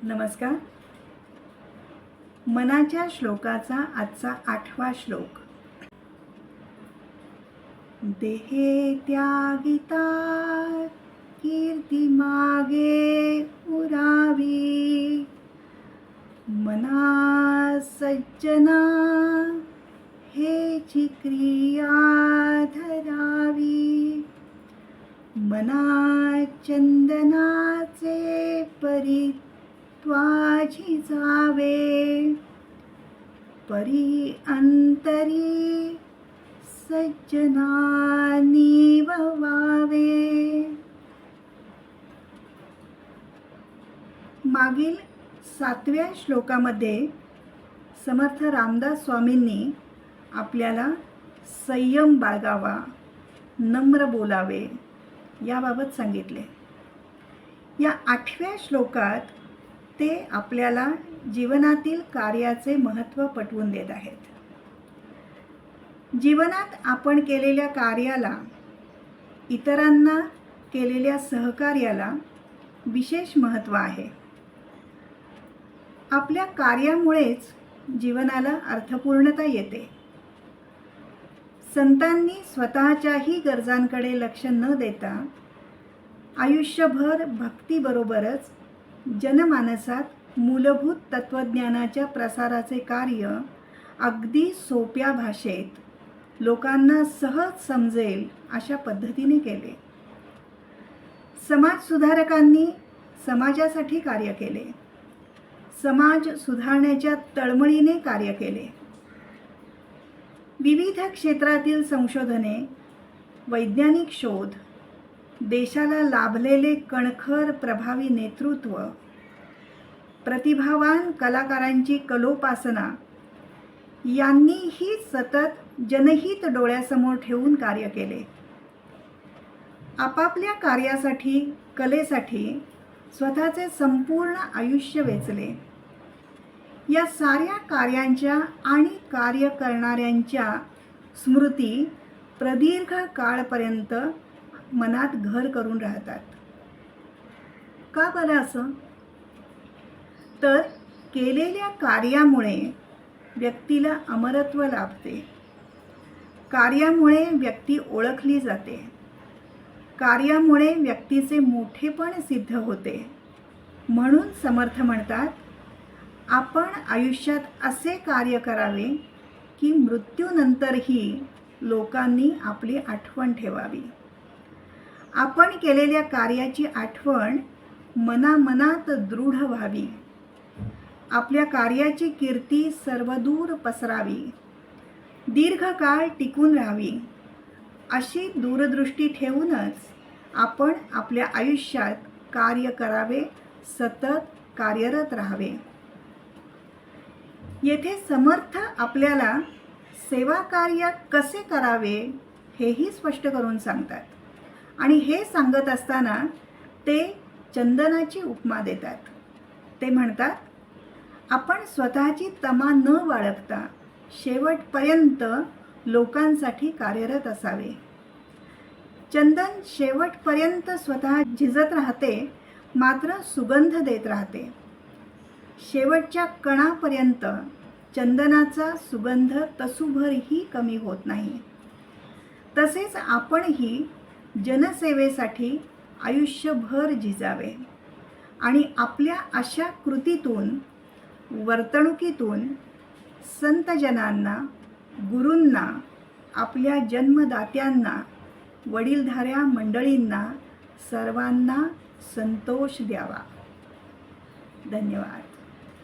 नमस्कार. मनाच्या श्लोकाचा आजचा 8वा श्लोक. देहे त्यागिता कीर्ती मागे उरावी, मना सज्जना हेची क्रिया धरावी. मना चंदनाचे परी त्वाझी जावे, परी अंतरी सज्जनानी व्हावे. मागील 7व्या श्लोकामध्ये समर्थ रामदास स्वामींनी आपल्याला संयम बाळगावा, नम्र बोलावे याबाबत सांगितले. या 8व्या श्लोकात ते आपल्याला जीवनातील कार्याचे महत्त्व पटवून देत आहेत. जीवनात आपण केलेल्या कार्याला, इतरांना केलेल्या सहकार्याला विशेष महत्त्व आहे. आपल्या कार्यामुळेच जीवनाला अर्थपूर्णता येते. संतांनी स्वतःच्याही गरजांकडे लक्ष न देता आयुष्यभर भक्तीबरोबरच जनमानसात मूलभूत तत्त्वज्ञानाच्या प्रसाराचे कार्य अगदी सोप्या भाषेत लोकांना सहज समजेल अशा पद्धतीने केले. समाज सुधारकांनी समाजासाठी कार्य केले. समाज सुधारण्याच्या तळमळीने कार्य केले. विविध क्षेत्रातील संशोधने, वैज्ञानिक शोध, देशाला लाभलेले कणखर प्रभावी नेतृत्व, प्रतिभावान कलाकारांची कलोपासना यांनीही सतत जनहित डोळ्यासमोर ठेवून कार्य केले. आपापल्या कार्यासाठी, कलेसाठी स्वतःचे संपूर्ण आयुष्य वेचले. या साऱ्या कार्यांच्या आणि कार्य करणाऱ्यांच्या स्मृती प्रदीर्घ काळपर्यंत मनात घर करून राहतात. का बरं असं? तर केलेल्या कार्यामुळे व्यक्तीला अमरत्व लाभते. कार्यामुळे व्यक्ती ओळखली जाते. कार्यामुळे व्यक्तीचे मोठेपण सिद्ध होते. म्हणून समर्थ म्हणतात, आपण आयुष्यात असे कार्य करावे की मृत्यूनंतरही लोकांनी आपली आठवण ठेवावी. आपण केलेल्या कार्याची आठवण मनामनात दृढ व्हावी. आपल्या कार्याची कीर्ती सर्वदूर पसरावी, दीर्घकाळ टिकून राहावी. अशी दूरदृष्टी ठेवूनच आपण आपल्या आयुष्यात कार्य करावे, सतत कार्यरत राहावे. येथे समर्थ आपल्याला सेवा कार्य कसे करावे हेही स्पष्ट करून सांगतात. आणि हे सांगत असताना ते चंदनाची उपमा देतात. ते म्हणतात, आपण स्वतःची तमा न बाळगता शेवटपर्यंत लोकांसाठी कार्यरत असावे. चंदन शेवटपर्यंत स्वतः झिजत राहते, मात्र सुगंध देत राहते. शेवटच्या कणापर्यंत चंदनाचा सुगंध तसूभरही कमी होत नाही. तसेच आपणही जनसेवेसाठी आयुष्यभर झिजावे आणि आपल्या अशा कृतीतून, वर्तणुकीतून संतजनांना, गुरूंना, आपल्या जन्मदात्यांना, वडीलधाऱ्या मंडळींना सर्वांना संतोष द्यावा. धन्यवाद.